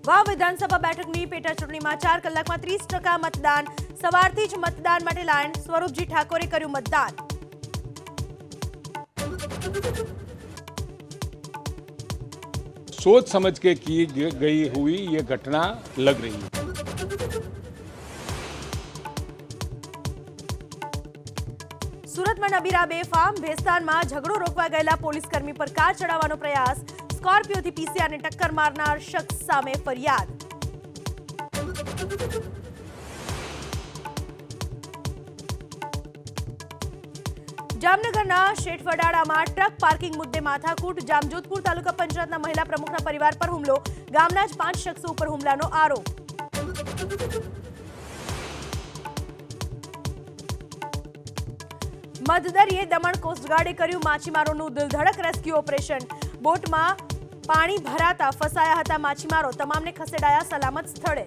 વાવ વિધાનસભા બેઠકની પેટા ચૂંટણીમાં 4 કલાકમાં 30% મતદાન। સવારથી જ મતદાન માટે લાઈન। સ્વરૂપજી ઠાકોરે કર્યું મતદાન। सोच समझ के की गई हुई ये घटना लग रही है। સુરતમાં નબીરા બેફામ। ભેસ્તાનમાં ઝઘડો રોકવા ગયેલા પોલીસ કર્મી પર કાર ચડાવવાનો પ્રયાસ। સ્કોર્પિયોથી પીસીઆરને ટક્કર મારનાર શખ્સ સામે ફરિયાદ। જામનગરના શેઠવડાળામાં ટ્રક પાર્કિંગ મુદ્દે માથાકૂટ। જામજોધપુર તાલુકા પંચાયતના મહિલા પ્રમુખના પરિવાર પર હુમલો। ગામના જ 5 શખ્સો ઉપર હુમલાનો આરોપ। મધદરિયે દમણ કોસ્ટગાર્ડે કર્યું માછીમારોનું દિલધડક રેસ્ક્યુ ઓપરેશન। બોટમાં પાણી ભરાતા ફસાયા હતા માછીમારો। તમામને ખસેડાયા સલામત સ્થળે।